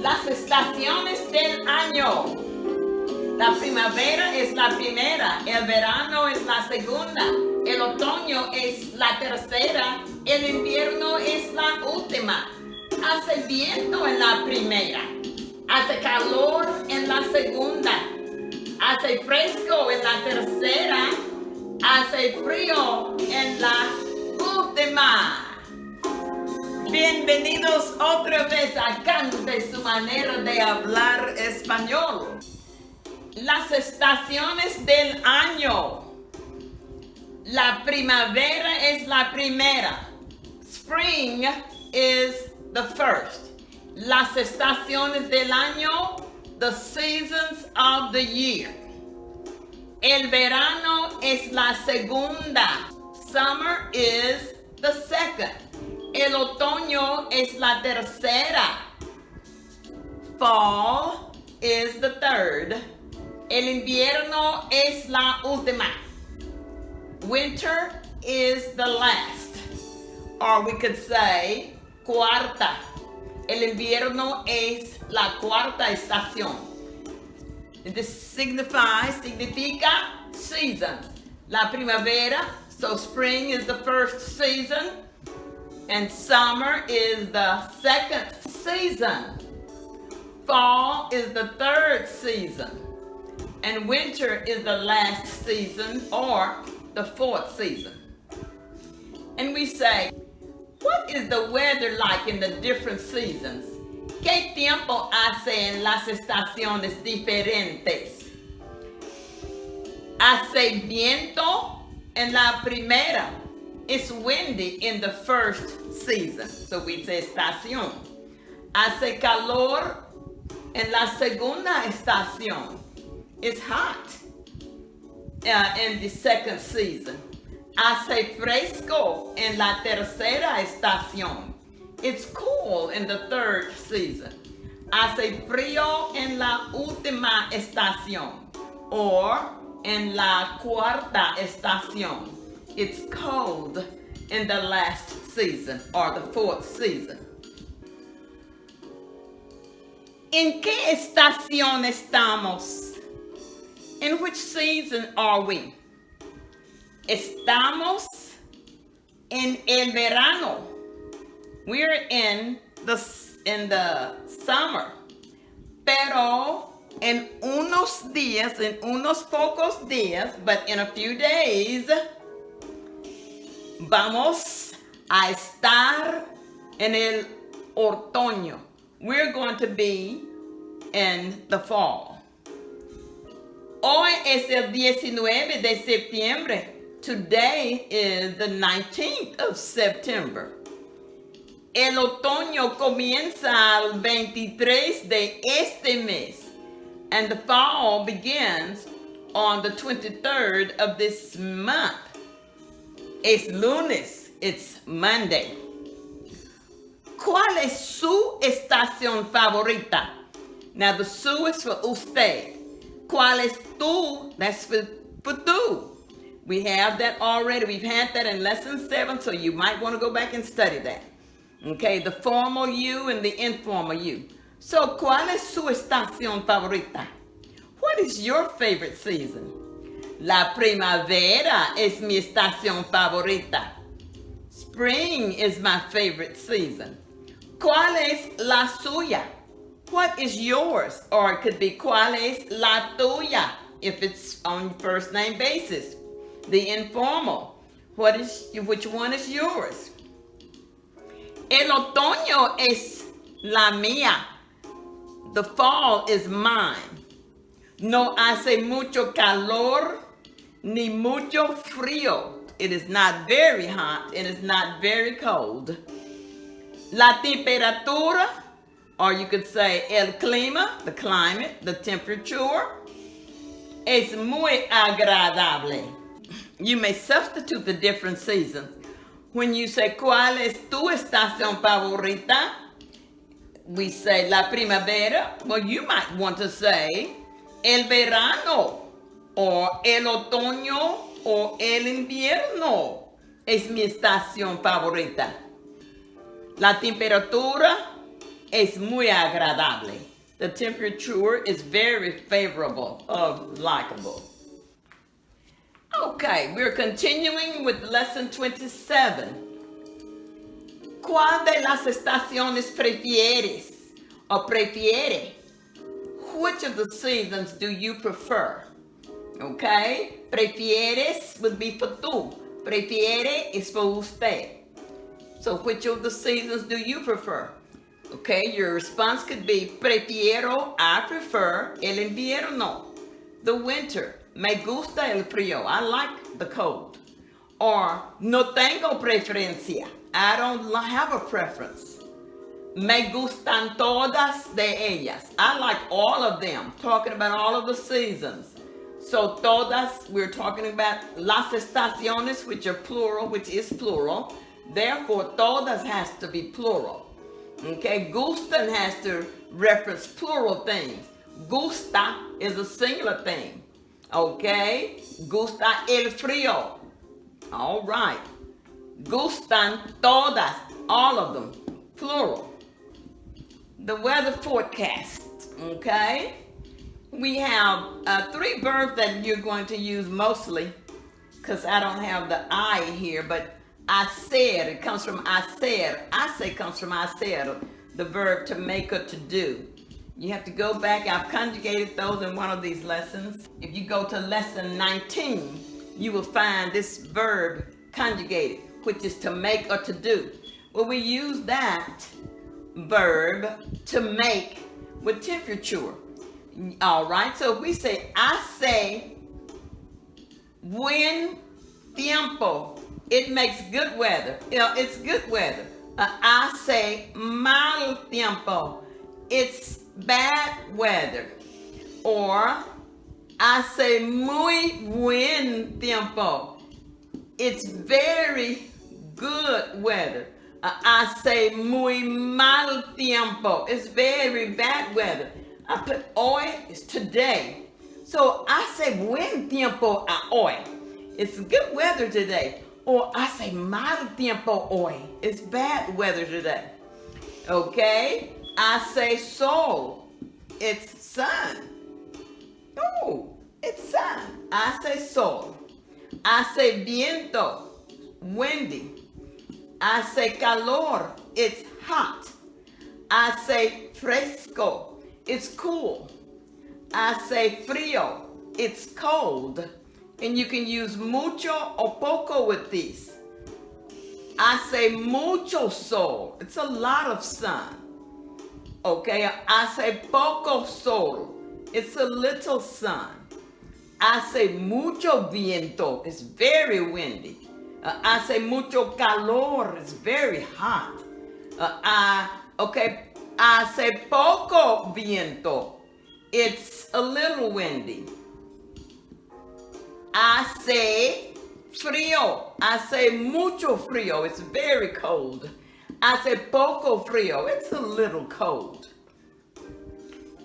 Las estaciones del año. La primavera es la primera, el verano es la segunda, el otoño es la tercera, el invierno es la última. Hace viento en la primera, hace calor en la segunda, hace fresco en la tercera, hace frío en la última. Bienvenidos otra vez a Cante su manera de hablar español. Las estaciones del año. La primavera es la primera. Spring is the first. Las estaciones del año, the seasons of the year. El verano es la segunda. Summer is the second. El otoño es la tercera. Fall is the third. El invierno es la última. Winter is the last. Or we could say cuarta. El invierno es la cuarta estación. This significa seasons. La primavera, so spring is the first season. And summer is the second season. Fall is the third season. And winter is the last season or the fourth season. And we say, what is the weather like in the different seasons? ¿Qué tiempo hace en las estaciones diferentes? Hace viento en la primera. It's windy in the first season, so we say estación. Hace calor en la segunda estación. It's hot in the second season. Hace fresco en la tercera estación. It's cool in the third season. Hace frío en la última estación, or en la cuarta estación. It's cold in the last season or the fourth season. ¿En qué estación estamos? In which season are we? Estamos en el verano. We're in the summer. Pero en unos días, en unos pocos días, but in a few days, vamos a estar en el otoño. We're going to be in the fall. Hoy es el 19 de septiembre. Today is the 19th of September. El otoño comienza al 23 de este mes. And the fall begins on the 23rd of this month. Es lunes. It's Monday. ¿Cuál es su estación favorita? Now the su is for usted. ¿Cuál es tu? That's for tú. We have that already. We've had that in lesson 7, so you might want to go back and study that. Okay, the formal you and the informal you. So, ¿cuál es su estación favorita? What is your favorite season? La primavera es mi estación favorita. Spring is my favorite season. ¿Cuál es la suya? What is yours? Or it could be ¿cuál es la tuya? If it's on first name basis. The informal. Which one is yours? El otoño es la mía. The fall is mine. No hace mucho calor ni mucho frío. It is not very hot. It is not very cold. La temperatura, or you could say el clima, the climate, the temperature, es muy agradable. You may substitute the different seasons. When you say, ¿cuál es tu estación favorita? We say la primavera. Well, you might want to say el verano, or el otoño, or el invierno. Es mi estación favorita. La temperatura es muy agradable. The temperature is very favorable or likable. Okay, we're continuing with lesson 27. ¿Cuál de las estaciones prefieres o prefiere? Which of the seasons do you prefer? Okay, prefieres would be for tú. Prefiere is for usted. So which of the seasons do you prefer? Okay, your response could be prefiero, I prefer el invierno, the winter. Me gusta el frío, I like the cold. Or no tengo preferencia, I don't have a preference. Me gustan todas de ellas, I like all of them, talking about all of the seasons. So todas, we're talking about las estaciones, which are plural, which is plural. Therefore, todas has to be plural. Okay, gustan has to reference plural things. Gusta is a singular thing. Okay, gusta el frío. All right. Gustan todas, all of them, plural. The weather forecast. Okay, we have 3 verbs that you're going to use mostly, because I don't have the I here, but hacer, it comes from hacer. Hacer comes from hacer, the verb to make or to do. You have to go back. I've conjugated those in one of these lessons. If you go to lesson 19, you will find this verb conjugated, which is to make or to do. Well, we use that verb to make with temperature. All right, so if we say hace buen tiempo, it makes good weather. You know, it's good weather. Hace mal tiempo, it's bad weather. Or hace muy buen tiempo, it's very good weather. Hace muy mal tiempo, it's very bad weather. I put hoy is today. So hace buen tiempo a hoy. It's good weather today. Or hace mal tiempo hoy. It's bad weather today. Okay? Hace sol. It's sun. Oh, it's sun. Hace sol. Hace viento. Windy. Hace calor. It's hot. Hace fresco. It's cool. Hace frío. It's cold. And you can use mucho or poco with these. Hace mucho sol. It's a lot of sun. Okay, hace poco sol. It's a little sun. Hace mucho viento. It's very windy. Hace mucho calor. It's very hot. Okay, hace poco viento. It's a little windy. Hace frío. Hace mucho frío. It's very cold. Hace poco frío. It's a little cold.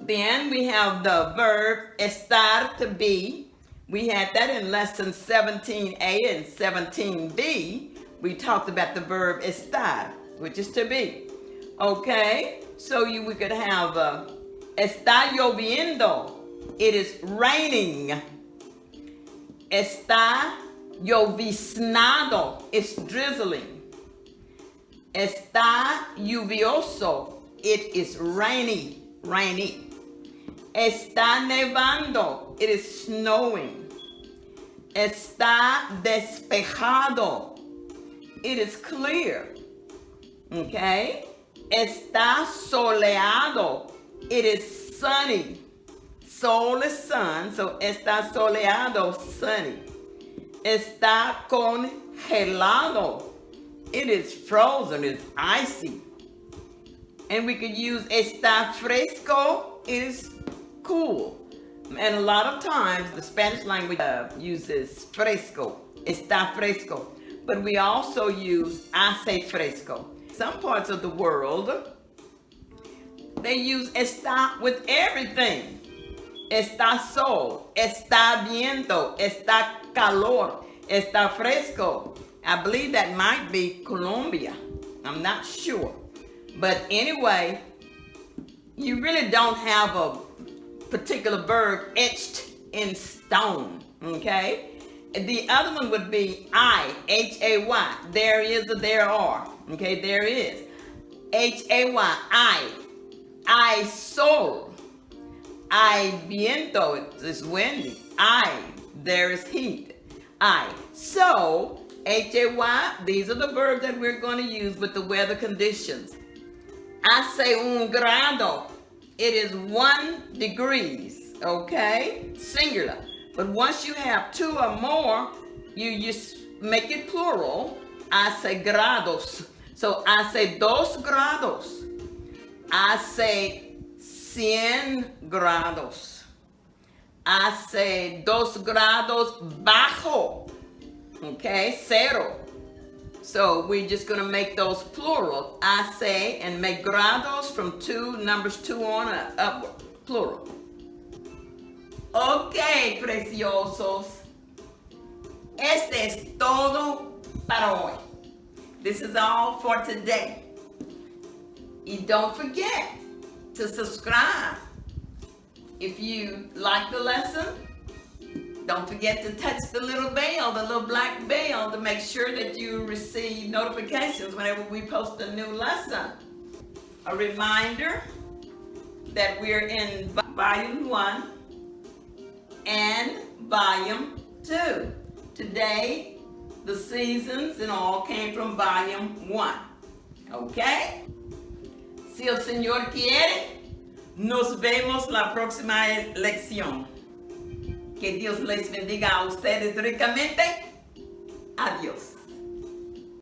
Then we have the verb estar, to be. We had that in lesson 17a and 17b. We talked about the verb estar, which is to be. Okay, so we could have está lloviendo. It is raining. Está lloviznado. It's drizzling. Está lluvioso. It is rainy. Rainy. Está nevando. It is snowing. Está despejado. It is clear. Okay? Está soleado. It is sunny. Sol is sun, so está soleado, sunny. Está congelado. It is frozen, it's icy. And we could use está fresco, it is cool. And a lot of times the Spanish language uses fresco, está fresco. But we also use hace fresco. Some parts of the world, they use está with everything. Está sol, está viento, está calor, está fresco. I believe that might be Colombia. I'm not sure. But anyway, you really don't have a particular verb etched in stone, okay? The other one would be I, H-A-Y. There is or there are, okay? There is. H-A-Y, I soar. I viento, it's windy. There is heat. So, H-A-Y, these are the verbs that we're going to use with the weather conditions. Hace un grado. It is 1 degrees, okay? Singular. But once you have 2 or more, you just make it plural. Hace grados. So, hace 2 grados. Hace 100 grados. Hace 2 grados bajo. Okay, 0. So we're just going to make those plural. Hace and make grados from 2, numbers 2 on upward. Plural. Ok, preciosos. Este es todo para hoy. This is all for today. And don't forget to subscribe. If you like the lesson, don't forget to touch the little bell, the little black bell, to make sure that you receive notifications whenever we post a new lesson. A reminder that we're in Volume 1 and Volume 2. Today, the seasons and all came from Volume 1. Okay? Si el Señor quiere, nos vemos la próxima lección. Que Dios les bendiga a ustedes ricamente. Adiós.